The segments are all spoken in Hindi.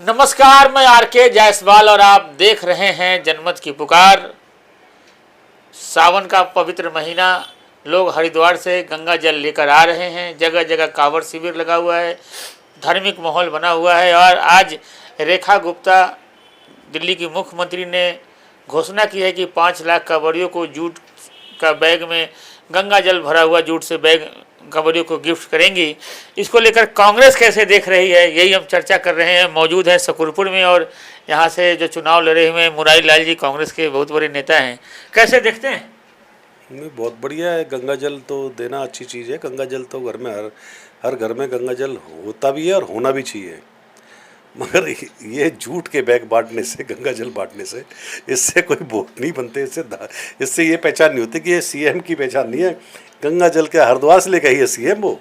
नमस्कार, मैं आर.के. जायसवाल और आप देख रहे हैं जनमत की पुकार। सावन का पवित्र महीना, लोग हरिद्वार से गंगा जल लेकर आ रहे हैं। जगह जगह कांवड़ शिविर लगा हुआ है, धार्मिक माहौल बना हुआ है। और आज रेखा गुप्ता, दिल्ली की मुख्यमंत्री, ने घोषणा की है कि 5 लाख कांवड़ियों को जूट का बैग में गंगा जल भरा हुआ जूट से बैग कांवड़ियों को गिफ्ट करेंगी। इसको लेकर कांग्रेस कैसे देख रही है, यही हम चर्चा कर रहे हैं। मौजूद है शकरपुर में, और यहाँ से जो चुनाव लड़े हुए हैं मुरारी लाल जी, कांग्रेस के बहुत बड़े नेता हैं। कैसे देखते हैं? नहीं, बहुत बढ़िया है। गंगा जल तो देना अच्छी चीज़ है। गंगा जल तो घर में हर घर में गंगा जल होता भी है और होना भी चाहिए। मगर ये जूट के बैग बांटने से, गंगा जल बांटने से, इससे कोई वोट नहीं बनते। इससे ये पहचान नहीं होती कि ये सीएम की पहचान नहीं है। गंगा जल के हरिद्वार से लेकर आई है सीएम। वो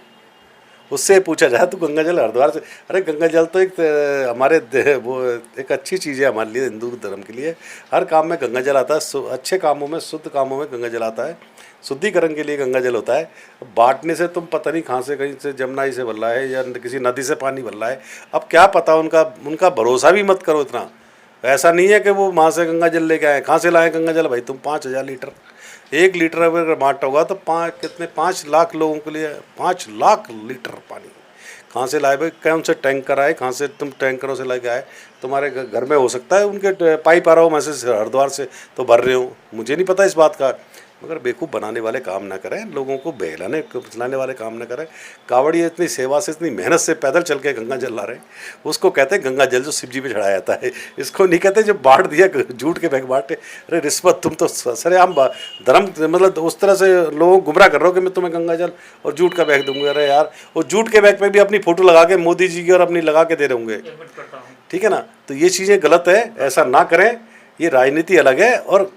उससे पूछा जाए तो गंगा जल हरिद्वार से, अरे गंगा जल तो एक वो एक अच्छी चीज़ है हमारे लिए, हिंदू धर्म के लिए। हर काम में गंगा जल आता है, अच्छे कामों में, शुद्ध कामों में गंगा जल आता है। शुद्धिकरण के लिए गंगा जल होता है। बांटने से तुम पता नहीं कहाँ से, कहीं से जमुना से भर रहा है या किसी नदी से पानी भर रहा है। अब क्या पता, उनका भरोसा भी मत करो इतना। ऐसा नहीं है कि वो वहाँ से गंगा जल लेके आए। कहाँ से लाए गंगा जल भाई? तुम 5,000 लीटर, 1 लीटर अगर बांटा होगा तो 5 लाख लोगों के लिए 5 लाख लीटर पानी कहाँ से लाए भाई? कौन से टैंकर आए? कहाँ से तुम टैंकरों से लेके आए? तुम्हारे घर में हो सकता है उनके पाइप आ रहा हो, मैं से हरिद्वार से तो भर रहे हो, मुझे नहीं पता इस बात का। मगर बेवकूफ़ बनाने वाले काम ना करें, लोगों को बहलाने फुसलाने वाले काम ना करें। कावड़ी इतनी सेवा से, इतनी मेहनत से पैदल चल के गंगा जल ला रहे हैं। उसको कहते हैं गंगा जल जो शिव जी पे चढ़ाया जाता है। इसको नहीं कहते जो बांट दिया, झूठ के बैग बांटे। अरे रिश्वत, तुम तो सरेआम धर्म, मतलब उस तरह से लोगों को गुमराह कर रहे हो कि मैं तुम्हें गंगा जल और जूट का बैग दूंगा। अरे यार, वो जूट के बैग पे भी अपनी फोटो लगा के मोदी जी की और अपनी लगा के दे रहे होंगे। ठीक है ना? तो ये चीज़ें गलत है, ऐसा ना करें। ये राजनीति अलग है और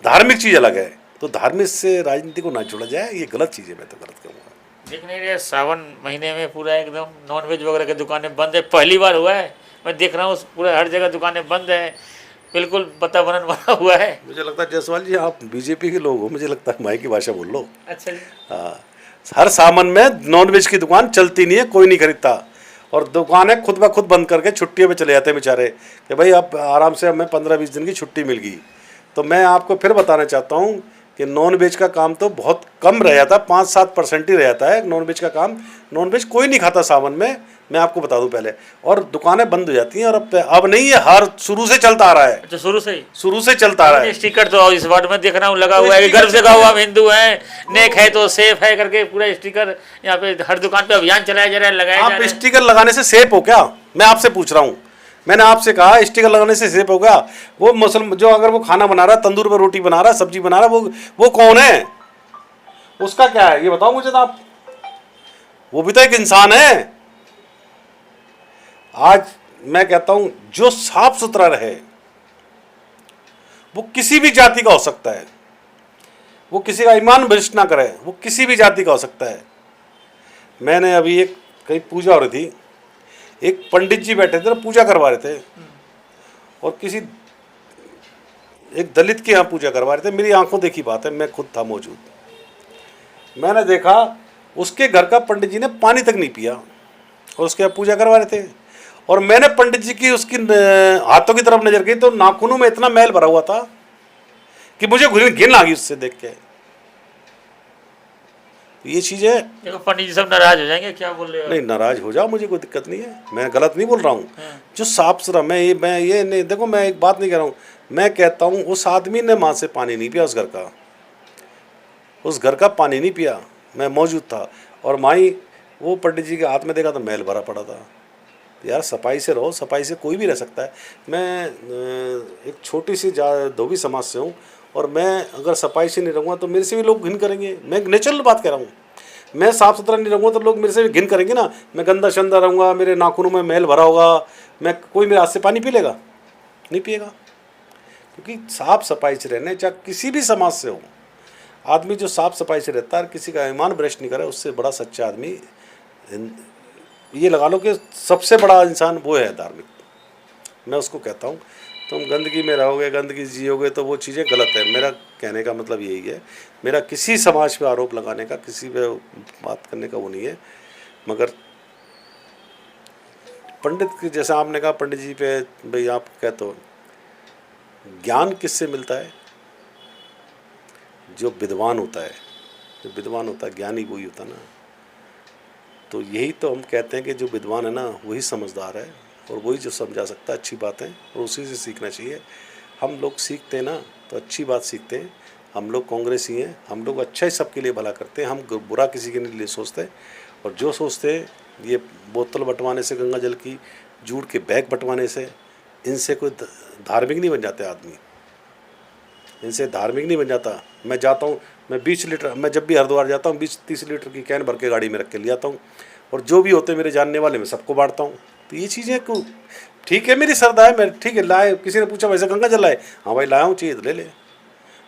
धार्मिक चीज़ अलग है। तो धार्मिक से राजनीति को ना जोड़ा जाए, ये गलत चीज़ है। मैं तो गलत कहूँगा। देख नहीं रहे, सावन महीने में पूरा एकदम नॉनवेज वगैरह की दुकानें बंद है। पहली बार हुआ है, मैं देख रहा हूँ पूरा हर जगह दुकानें बंद है। बिल्कुल वातावरण बना हुआ है। मुझे लगता है जायसवाल जी, आप बीजेपी के लोग हो, मुझे लगता है माई की भाषा बोल लो। अच्छा जी। हाँ, हर सावन में नॉनवेज की दुकान चलती नहीं है, कोई नहीं खरीदता। और दुकानें खुद ब खुद बंद करके छुट्टियों पे चले जाते हैं बेचारे कि भाई अब आराम से हमें 15-20 दिन की छुट्टी मिल गई। तो मैं आपको फिर बताना चाहता हूँ कि नॉन वेज का काम तो बहुत कम रह जाता है, 5-7% ही रह जाता है नॉन वेज का काम। नॉन वेज कोई नहीं खाता सावन में, मैं आपको बता दूं पहले। और दुकानें बंद हो जाती हैं। और अब नहीं, है हर शुरू से चलता आ रहा है। अच्छा, शुरू से चलता आ रहा है। स्टिकर तो इस वार्ड में देख रहा हूँ लगा हुआ है कि गर्व से कहा हुआ हम हिंदू हैं, नेक है तो सेफ है करके पूरा स्टिकर यहाँ पे हर दुकान पे अभियान चलाया जा रहा है, लगाया जा रहा है। आप स्टिकर लगाने से सेफ हो क्या? मैं आपसे पूछ रहा हूँ। मैंने आपसे कहा स्टिकर लगाने से सेफ हो गया? वो मुसलमान जो अगर वो खाना बना रहा है, तंदूर पर रोटी बना रहा है, सब्जी बना रहा है, वो कौन है? उसका क्या है ये बताओ मुझे। तो आप, वो भी तो एक इंसान है। आज मैं कहता हूं जो साफ सुथरा रहे, वो किसी भी जाति का हो सकता है। वो किसी का ईमान भ्रष्ट ना करे, वो किसी भी जाति का हो सकता है। मैंने अभी एक कहीं पूजा हो रही थी, एक पंडित जी बैठे थे ना, पूजा करवा रहे थे। और किसी एक दलित के यहाँ पूजा करवा रहे थे। मेरी आंखों देखी बात है, मैं खुद था मौजूद। मैंने देखा उसके घर का पंडित जी ने पानी तक नहीं पिया और उसके यहाँ पूजा करवा रहे थे। और मैंने पंडित जी की उसकी हाथों की तरफ नजर गई तो नाखूनों में इतना मैल भरा हुआ था कि मुझे घिन आ गई उससे देख के। ये चीज़ें, देखो पंडित जी सब नाराज हो जाएंगे, क्या बोल रहे हो? नहीं, नाराज हो जाओ, मुझे कोई दिक्कत नहीं है, मैं गलत नहीं बोल रहा हूँ। जो साफ सुथरा, मैं ये नहीं, देखो मैं एक बात नहीं कह रहा हूँ। मैं कहता हूँ उस आदमी ने माँ से पानी नहीं पिया, उस घर का पानी नहीं पिया। मैं मौजूद था और माई, वो पंडित जी के हाथ में देखा तो मैल भरा पड़ा था। तो यार सफाई से रहो, सफाई से कोई भी रह सकता है। मैं एक छोटी सी धोबी समाज से हूँ और मैं अगर सफाई से नहीं रहूँगा तो मेरे से भी लोग घिन करेंगे। मैं नेचुरल बात कह रहा हूँ। मैं साफ़ सुथरा नहीं रहूँगा तो लोग मेरे से भी घिन करेंगे ना। मैं गंदा शंदा रहूँगा, मेरे नाखूनों में मैल भरा होगा, कोई मेरे हाथ से पानी पी लेगा? नहीं पिएगा। क्योंकि साफ़ सफाई से रहने, चाहे किसी भी समाज से हो, आदमी जो साफ़ सफाई से रहता है, किसी का ईमान भ्रष्ट नहीं करे, उससे बड़ा सच्चा आदमी, ये लगा लो कि सबसे बड़ा इंसान वो है धार्मिक। मैं उसको कहता हूँ तुम गंदगी में रहोगे, गंदगी जियोगे तो वो चीज़ें गलत है। मेरा कहने का मतलब यही है। मेरा किसी समाज पे आरोप लगाने का, किसी पे बात करने का वो नहीं है। मगर पंडित के जैसा आपने कहा, पंडित जी पे भाई आप कहते हो, ज्ञान किससे मिलता है? जो विद्वान होता है, जो विद्वान होता है, ज्ञानी वही होता है ना। तो यही तो हम कहते हैं कि जो विद्वान है ना वही समझदार है, और वही जो समझा सकता है अच्छी बात है, और उसी से सीखना चाहिए। हम लोग सीखते हैं ना तो अच्छी बात सीखते हैं। हम लोग कांग्रेसी हैं, हम लोग अच्छा ही सबके लिए भला करते हैं, हम बुरा किसी के लिए सोचते हैं। और जो सोचते हैं ये बोतल बंटवाने से, गंगा जल की जूट के बैग बंटवाने से, इनसे कोई धार्मिक नहीं बन जाते आदमी, इनसे धार्मिक नहीं बन जाता। मैं जाता हूँ, मैं 20 लीटर, मैं जब भी हरिद्वार जाता हूँ 20-30 लीटर की कैन भर के गाड़ी में रख के ले आता हूँ, और जो भी होते मेरे जानने वाले मैं सबको बांटता हूँ। तो ये चीज़ें को ठीक है, मेरी श्रद्धा है, मैं ठीक है लाए। किसी ने पूछा वैसे गंगा जल लाए, हाँ भाई लाया हूँ, चाहिए तो ले ले।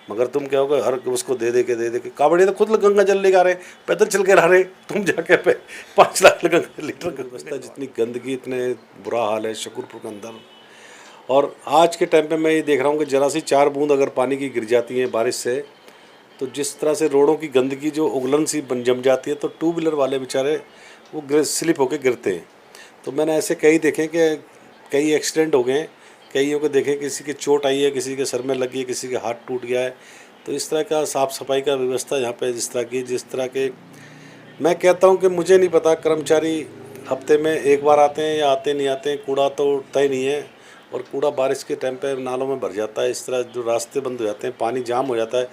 मगर तुम क्या होगा, हर उसको दे दे के कावड़े तो खुद गंगा जल लेकर आ रहे, पैदल चल के ला रहे, तुम जाके 5 लाख गंगा लीटर व्यवस्था। जितनी गंदगी, इतने बुरा हाल है शकूरपुर के अंदर। और आज के टाइम पे मैं ये देख रहा हूँ कि जरा सी 4 बूंद अगर पानी की गिर जाती है बारिश से, तो जिस तरह से रोडों की गंदगी जो उगलन सी जम जाती है, तो 2 व्हीलर वाले बेचारे वो स्लिप होकर गिरते हैं। तो मैंने ऐसे कई देखे कि कई एक्सीडेंट हो गए, कईयों को देखे किसी की चोट आई है, किसी के सर में लगी है, किसी के हाथ टूट गया है। तो इस तरह का साफ़ सफाई का व्यवस्था यहाँ पे जिस तरह के मैं कहता हूँ कि मुझे नहीं पता, कर्मचारी हफ्ते में एक बार आते हैं या आते नहीं आते हैं, कूड़ा तो उठता ही नहीं है। और कूड़ा बारिश के टाइम पे नालों में भर जाता है, इस तरह जो रास्ते बंद हो जाते हैं, पानी जाम हो जाता है।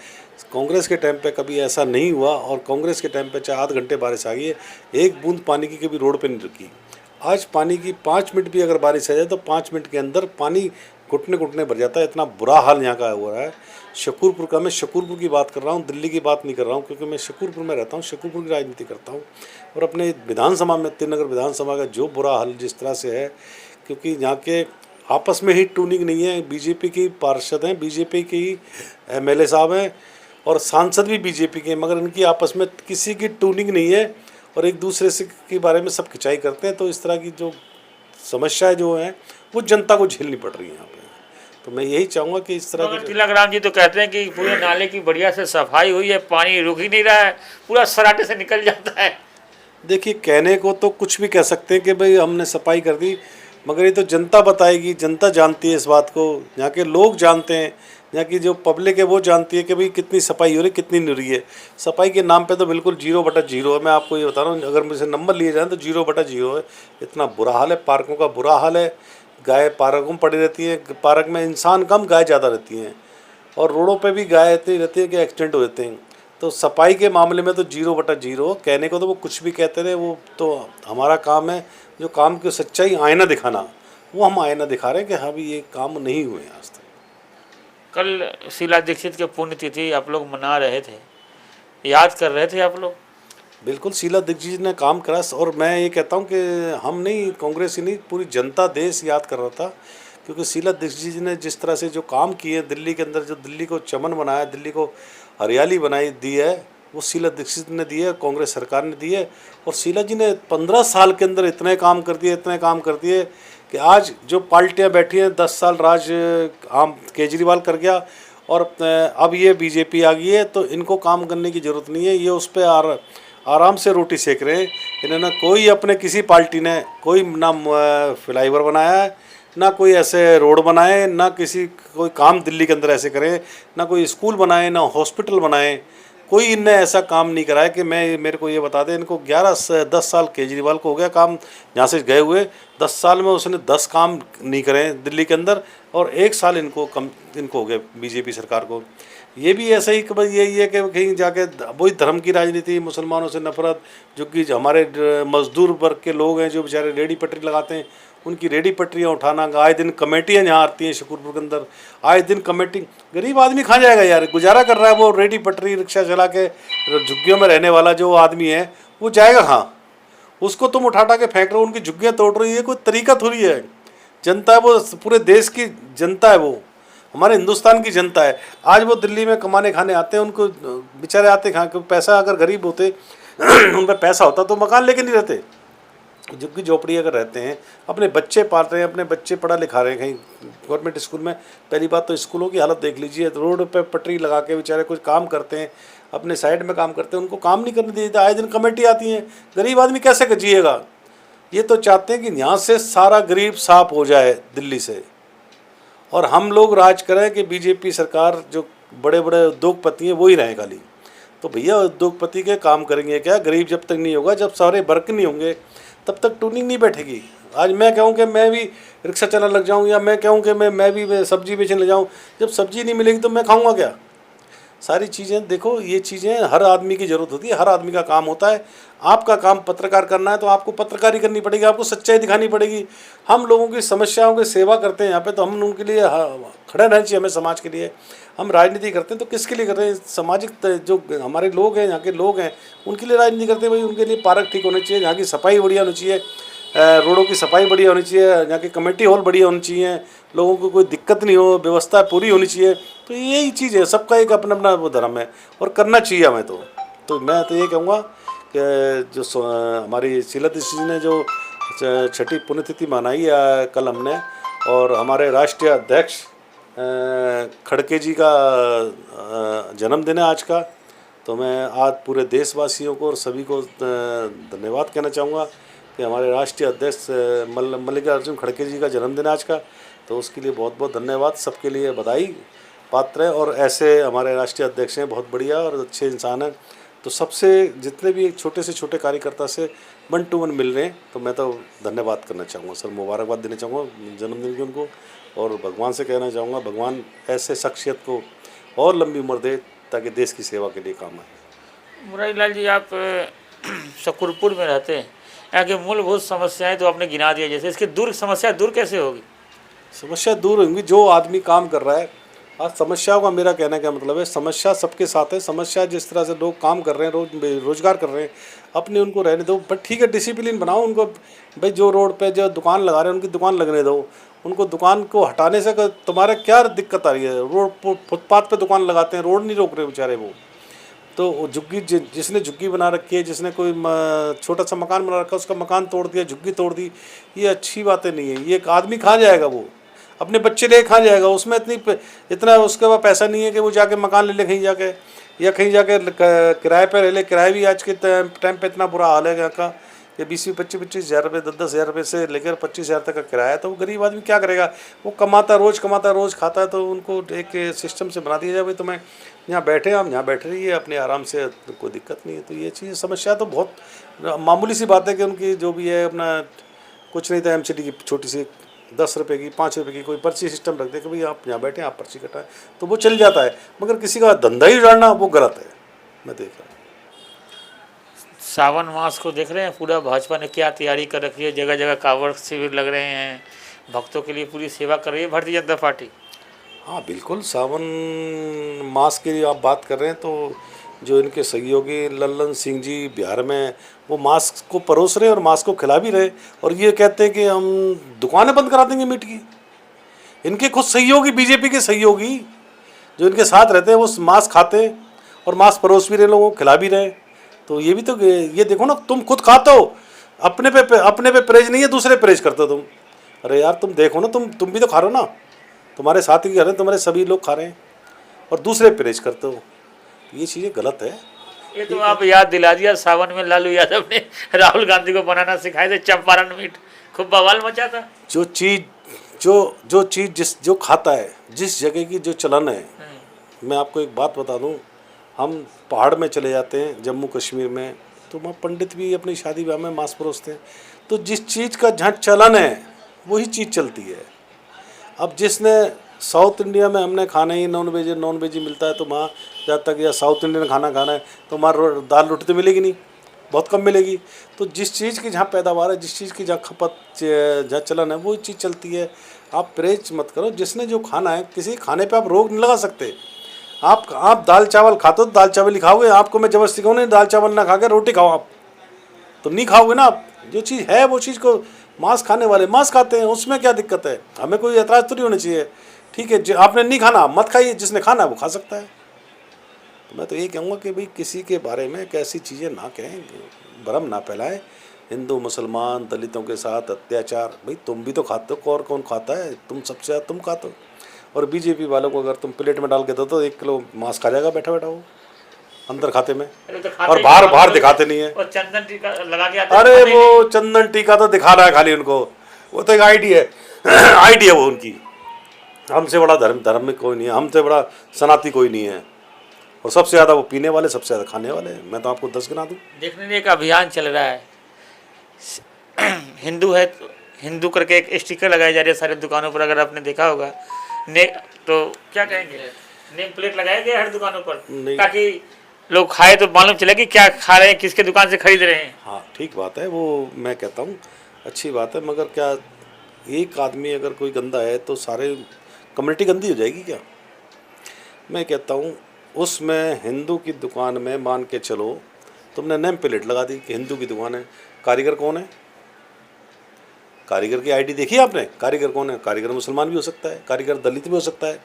कांग्रेस के टाइम पे कभी ऐसा नहीं हुआ, और कांग्रेस के टाइम पे चाहे आध घंटे बारिश आ गई है, एक बूंद पानी की कभी रोड पे नहीं रुकी। आज पानी की 5 मिनट भी अगर बारिश आ जाए तो 5 मिनट के अंदर पानी घुटने घुटने भर जाता है। इतना बुरा हाल यहाँ का हो रहा है शकूरपुर का। मैं शकूरपुर की बात कर रहा हूँ, दिल्ली की बात नहीं कर रहा हूँ, क्योंकि मैं शकूरपुर में रहता हूँ, शकूरपुर की राजनीति करता हूँ। और अपने विधानसभा में, तिरुनगर विधानसभा का जो बुरा हाल जिस तरह से है, क्योंकि यहाँ के आपस में ही ट्यूनिंग नहीं है। बीजेपी की पार्षद हैं, बीजेपी की एमएलए साहब हैं, और सांसद भी बीजेपी के हैं, मगर इनकी आपस में किसी की ट्यूनिंग नहीं है, और एक दूसरे से के बारे में सब खिंचाई करते हैं। तो इस तरह की जो समस्याएं जो हैं वो जनता को झेलनी पड़ रही हैं यहाँ पे। तो मैं यही चाहूँगा कि इस तरह के तिलक राम जी तो कहते हैं कि पूरे नाले की बढ़िया से सफाई हुई है, पानी रुक ही नहीं रहा है, पूरा सराटे से निकल जाता है। देखिए, कहने को तो कुछ भी कह सकते हैं कि भाई हमने सफाई कर दी, मगर ये तो जनता बताएगी, जनता जानती है इस बात को, यहाँ के लोग जानते हैं, यहाँ की जो पब्लिक है वो जानती है कि भाई कितनी सफाई हो रही, कितनी नहीं हो रही है। सफाई के नाम पे तो बिल्कुल 0/0 है। मैं आपको ये बता रहा हूँ, अगर मुझे नंबर लिए जाए तो 0/0 है। इतना बुरा हाल है, पार्कों का बुरा हाल है, गाय पार्कों में पड़ी रहती है, पार्क में इंसान कम गाय ज़्यादा रहती हैं, और रोडों पर भी गाय इतनी रहती है कि एक्सीडेंट हो जाते हैं। तो सफाई के मामले में तो 0/0। कहने को तो वो कुछ भी कहते रहे, वो तो हमारा काम है, जो काम की सच्चाई आईना दिखाना, वो हम आईना दिखा रहे हैं कि हाँ भी ये काम नहीं हुए आज तक। कल शीला दीक्षित की पुण्यतिथि आप लोग मना रहे थे, याद कर रहे थे आप लोग? बिल्कुल, शीला दीक्षित ने काम करा, और मैं ये कहता हूँ कि हम नहीं, कांग्रेस ही नहीं, पूरी जनता देश याद कर रहा था। क्योंकि शीला दीक्षित ने जिस तरह से जो काम किए दिल्ली के अंदर, जो दिल्ली को चमन बनाया, दिल्ली को हरियाली बनाई दी है, वो शीला दीक्षित ने दी है, कांग्रेस सरकार ने दी है। और शीला जी ने 15 साल के अंदर इतने काम कर दिए, इतने काम कर दिए कि आज जो पार्टियां बैठी हैं, 10 साल राज आम केजरीवाल कर गया, और अब ये बीजेपी आ गई है, तो इनको काम करने की ज़रूरत नहीं है। ये उस पर आराम से रोटी सेक रहे हैं। इन्होंने कोई अपने किसी पार्टी ने कोई ना फ्लाईओवर बनाया है, ना कोई ऐसे रोड बनाए, ना किसी कोई काम दिल्ली के अंदर ऐसे करें, ना कोई स्कूल बनाए, ना हॉस्पिटल बनाए। कोई इनने ऐसा काम नहीं करा है कि मेरे को ये बता दें। इनको 10 साल केजरीवाल को हो गया काम यहाँ से गए हुए, 10 साल में उसने 10 काम नहीं करे दिल्ली के अंदर, और 1 साल इनको हो गया बीजेपी सरकार को। ये भी ऐसा ही कि भाई यही है कि कहीं जाके वही धर्म की राजनीति, मुसलमानों से नफरत, जो कि हमारे मजदूर वर्ग के लोग हैं जो बेचारे रेडी पटरी लगाते हैं, उनकी रेडी पटरियाँ उठाना। आए दिन कमेटियाँ यहाँ आती हैं शकूरपुर के अंदर, आए दिन कमेटी। गरीब आदमी कहाँ जाएगा यार, गुजारा कर रहा है वो रेडी पटरी रिक्शा चला के, झुग्गियों में रहने वाला जो आदमी है वो जाएगा कहाँ? उसको तुम उठा के फेंक रहे हो, उनकी झुग्गियाँ तोड़ रही है, कोई तरीका थोड़ी है। जनता है वो, पूरे देश की जनता है वो, हमारे हिंदुस्तान की जनता है। आज वो दिल्ली में कमाने खाने आते हैं, उनको बेचारे आते खा के पैसा, अगर गरीब होते उन पर पैसा होता तो मकान लेके नहीं रहते। झुग्गी झोपड़ी अगर रहते हैं, अपने बच्चे पाल रहे हैं, अपने बच्चे पढ़ा लिखा रहे हैं कहीं गवर्नमेंट स्कूल में। पहली बात तो स्कूलों की हालत देख लीजिए, रोड पे पटरी लगा के बेचारे कुछ काम करते हैं, अपने साइड में काम करते हैं, उनको काम नहीं करने दिया। आए दिन कमेटी आती हैं, गरीब आदमी कैसे जिएगा? ये तो चाहते हैं कि यहाँ से सारा गरीब साफ हो जाए दिल्ली से, और हम लोग राज करें कि बीजेपी सरकार जो बड़े बड़े उद्योगपति हैं वही रहें खाली। तो भैया उद्योगपति के काम करेंगे क्या? गरीब जब तक नहीं होगा, जब सारे वर्क नहीं होंगे, तब तक टूनिंग नहीं बैठेगी। आज मैं कहूँ कि मैं भी रिक्शा चलाने लग जाऊँ, या मैं कहूँ कि मैं भी सब्जी बेचने लग जाऊँ, जब सब्जी नहीं मिलेगी तो मैं खाऊँगा क्या? सारी चीज़ें देखो, ये चीज़ें हर आदमी की ज़रूरत होती है, हर आदमी का काम होता है। आपका काम पत्रकार करना है तो आपको पत्रकारी करनी पड़ेगी, आपको सच्चाई दिखानी पड़ेगी। हम लोगों की समस्याओं की सेवा करते हैं यहाँ पे, तो हम उनके लिए खड़े रहना चाहिए हमें, समाज के लिए। हम राजनीति करते हैं तो किसके लिए करते हैं? सामाजिक जो हमारे लोग हैं, यहाँ के लोग हैं, उनके लिए राजनीति करते हैं भाई। उनके लिए पार्क ठीक होने चाहिए, यहाँ की सफाई बढ़िया होनी चाहिए, रोडों की सफाई बढ़िया होनी चाहिए, यहाँ के कमेटी हॉल बढ़िया होनी चाहिए, लोगों को कोई दिक्कत नहीं हो, व्यवस्था पूरी होनी चाहिए। तो यही चीज़ है, सबका एक अपना अपना वो धर्म है और करना चाहिए हमें। तो मैं तो ये कहूँगा कि जो हमारी शीला दीक्षित जी ने जो छठी पुण्यतिथि मनाई है कल हमने, और हमारे राष्ट्रीय अध्यक्ष खड़के जी का जन्मदिन है आज का, तो मैं आज पूरे देशवासियों को और सभी को धन्यवाद कहना चाहूँगा कि हमारे राष्ट्रीय अध्यक्ष मल्लिकार्जुन खड़गे जी का जन्मदिन आज का। तो उसके लिए बहुत बहुत धन्यवाद, सबके लिए बधाई पात्र है। और ऐसे हमारे राष्ट्रीय अध्यक्ष हैं, बहुत बढ़िया और अच्छे इंसान हैं। तो सबसे जितने भी छोटे से छोटे कार्यकर्ता से 1 to 1 मिल रहे हैं, तो मैं तो धन्यवाद करना चाहूँगा सर, मुबारकबाद देना चाहूँगा जन्मदिन की उनको, और भगवान से कहना चाहूँगा भगवान ऐसे शख्सियत को और लंबी उम्र दे ताकि देश की सेवा के लिए काम आए। मुरारी लाल जी, आप शकरपुर में रहते हैं, यहाँ की मूलभूत समस्याएं तो आपने गिना दिया, जैसे इसकी समस्या दूर कैसे होगी? समस्या दूर होंगी जो आदमी काम कर रहा है। आज समस्याओं का मेरा कहने का मतलब है, समस्या सबके साथ है। समस्या जिस तरह से लोग काम कर रहे हैं, रोजगार कर रहे हैं, अपने उनको रहने दो, बट ठीक है डिसिप्लिन बनाओ उनको। भाई जो रोड पे जो दुकान लगा रहे हैं उनकी दुकान लगने दो, उनको दुकान को हटाने से तुम्हारे क्या दिक्कत आ रही है? रोड फुटपाथ पे दुकान लगाते हैं, रोड नहीं रोक रहे बेचारे वो। तो झुग्गी जिसने झुग्गी बना रखी है, जिसने कोई छोटा सा मकान बना रखा है, उसका मकान तोड़ दिया, झुग्गी तोड़ दी, ये अच्छी बातें नहीं है। ये एक आदमी कहाँ जाएगा? वो अपने बच्चे ले कहाँ जाएगा? उसमें इतना उसके पास पैसा नहीं है कि वो जाके मकान ले ले कहीं जाके, या कहीं जाके किराए पे रह ले। किराए भी आज के टाइम पे इतना बुरा हाल है यहाँ का, ये 20-25 हज़ार रुपये, 10-10 हज़ार रुपये से लेकर 25 हज़ार तक का किराया है। तो वो गरीब आदमी क्या करेगा? वो कमाता रोज़ खाता है। तो उनको एक सिस्टम से बना दिया जाए, भाई तुम्हें यहाँ बैठे, हम यहाँ बैठे रहिए अपने आराम से, कोई दिक्कत नहीं है। तो ये चीज़ समस्या तो बहुत मामूली सी बात है कि उनकी जो भी है अपना कुछ नहीं था, MCD की छोटी सी 10 रुपये की 5 रुपये की कोई पर्ची सिस्टम रख दे कि भाई आप यहाँ बैठे, आप पर्ची कटाएं, तो वो चल जाता है। मगर किसी का धंधा ही उजाड़ना वो गलत है, मैं देख रहा हूँ। सावन मास को देख रहे हैं, पूरा भाजपा ने क्या तैयारी कर रखी है, जगह जगह कांवड़ शिविर लग रहे हैं, भक्तों के लिए पूरी सेवा कर रही है भारतीय जनता पार्टी। हाँ बिल्कुल, सावन मास की आप बात कर रहे हैं, तो जो इनके सहयोगी लल्लन सिंह जी बिहार में वो मास्क को परोस रहे हैं और मास्क को खिला भी रहे, और ये कहते हैं कि हम दुकानें बंद करा देंगे मीट की। इनके खुद सहयोगी, बीजेपी के सहयोगी जो इनके साथ रहते हैं, वो मास्क खाते हैं और मास्क परोस भी रहे, लोगों को खिला भी रहे। तो ये भी तो, ये देखो ना, तुम खुद खाते हो, अपने पे परहेज नहीं है, दूसरे परहेज करते हो तुम। अरे यार तुम देखो ना, तुम भी तो खा रहे हो ना, तुम्हारे साथ ही खा रहे हैं, तुम्हारे सभी लोग खा रहे हैं और दूसरे परहेज करते हो। ये चीज़ें गलत है। ये तो आप याद दिला दिया, सावन में लालू यादव ने राहुल गांधी को बनाना सिखाए थे चंपारण मीट, खूब बवाल मचा था। जो चीज़ जो खाता है, जिस जगह की जो चलन है, मैं आपको एक बात बता दूं, हम पहाड़ में चले जाते हैं जम्मू कश्मीर में, तो वहाँ पंडित भी अपनी शादी ब्याह में मांस परोसते हैं। तो जिस चीज़ का जहाँ चलन है वही चीज़ चलती है। अब जिसने साउथ इंडिया में हमने खाना ही नॉन वेज ही मिलता है, तो वहाँ जब तक या साउथ इंडियन खाना खाना है तो वहाँ दाल रोटी तो मिलेगी नहीं, बहुत कम मिलेगी। तो जिस चीज़ की जहाँ पैदावार है, जिस चीज़ की जहाँ खपत, जहाँ चलन है, वो चीज़ चलती है। आप परहेज मत करो, जिसने जो खाना है, किसी खाने पे आप रोक नहीं लगा सकते। आप दाल चावल खाते हो तो दाल चावल ही खाओगे, आपको मैं जबरदस्ती कहूँ नहीं दाल चावल ना खा के रोटी खाओ, आप तो नहीं खाओगे ना। आप जो चीज़ है वो चीज़ को, मांस खाने वाले मांस खाते हैं, उसमें क्या दिक्कत है? हमें कोई एतराज़ तो नहीं होना चाहिए। ठीक है, जो आपने नहीं खाना मत खाइए, जिसने खाना है वो खा सकता है। तो मैं तो ये कहूँगा कि भाई किसी के बारे में कैसी चीज़ें ना कहें, भ्रम ना फैलाएं। हिंदू मुसलमान दलितों के साथ अत्याचार, भाई तुम भी तो खाते हो, और कौन खाता है? तुम सबसे ज़्यादा तुम खाते हो। और बीजेपी वालों को अगर तुम प्लेट में डाल के दो तो 1 किलो मांस खा जाएगा बैठा बैठा हो। अंदर खाते में, अरे तो खाते और ही बाहर खाते बाहर हैं। दिखाते नहीं है। और चंदन टीका लगा के आते हैं, अरे खाते ही वो चंदन टीका तो दिखा रहा है खाली उनको, वो तो एक आईडी है आईडी है वो उनकी। हमसे बड़ा धर्म में कोई नहीं है, हमसे बड़ा सनाती कोई नहीं है। और सबसे ज़्यादा वो पीने वाले, सबसे ज़्यादा खाने वाले हैं। मैं तो आपको 10 गिना दूँ। नहीं। देखने में एक अभियान चल रहा है, हिंदू है तो हिंदू करके एक स्टिकर लगाए जा रहे हैं सारी दुकानों पर, अगर आपने देखा होगा। ने तो क्या कहेंगे, नेम प्लेट लगाए गए हर दुकानों पर, नहीं। ताकि लोग खाए तो मालूम चले कि क्या खा रहे हैं, किसके दुकान से खरीद रहे हैं। हाँ ठीक बात है, वो मैं कहता हूँ अच्छी बात है, मगर क्या एक आदमी अगर कोई गंदा है तो सारे कम्युनिटी गंदी हो जाएगी क्या? मैं कहता हूँ उसमें हिंदू की दुकान में मान के चलो तुमने नेम प्लेट लगा दी कि हिंदू की दुकान है, कारीगर कौन है? कारीगर की आईडी देखी आपने? कारीगर कौन है? कारीगर मुसलमान भी हो सकता है, कारीगर दलित भी हो सकता है,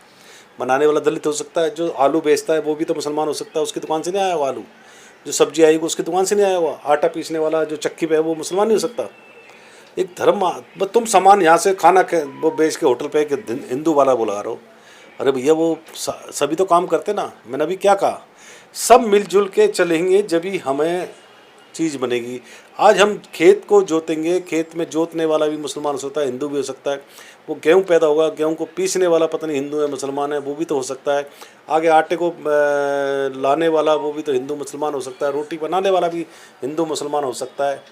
बनाने वाला दलित हो सकता है, जो आलू बेचता है वो भी तो मुसलमान हो सकता है, उसकी दुकान से नहीं आया हुआ आलू। जो सब्जी आएगी उसकी दुकान से नहीं आया हुआ, आटा पीसने वाला जो चक्की पे है वो मुसलमान नहीं हो सकता। एक धर्म, तुम सामान यहाँ से खाना वो बेच के होटल पे कि हिंदू वाला बुला रहे हो। अरे भैया वो सभी तो काम करते ना। मैंने अभी क्या कहा, सब मिलजुल के चलेंगे जब ही हमें चीज़ बनेगी। आज हम खेत को जोतेंगे, खेत में जोतने वाला भी मुसलमान हो सकता है, हिंदू भी हो सकता है। वो गेहूँ पैदा होगा, गेहूँ को पीसने वाला पता नहीं हिंदू है मुसलमान है, वो भी तो हो सकता है। आगे आटे को लाने वाला वो भी तो हिंदू मुसलमान हो सकता है, रोटी बनाने वाला भी हिंदू मुसलमान हो सकता है।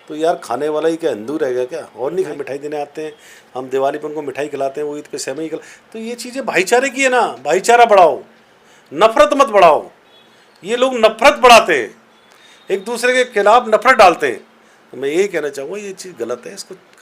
तो यार खाने वाला ही क्या हिंदू रहेगा क्या? और नहीं मिठाई देने आते हैं हम, दिवाली पर उनको मिठाई खिलाते हैं, वो ईद पे सेवई खिला। तो ये चीज़ें भाईचारे की है ना, भाईचारा बढ़ाओ, नफरत मत बढ़ाओ। ये लोग नफरत बढ़ाते हैं, एक दूसरे के खिलाफ नफरत डालते हैं। तो मैं यही कहना चाहूँगा ये चीज़ गलत है, इसको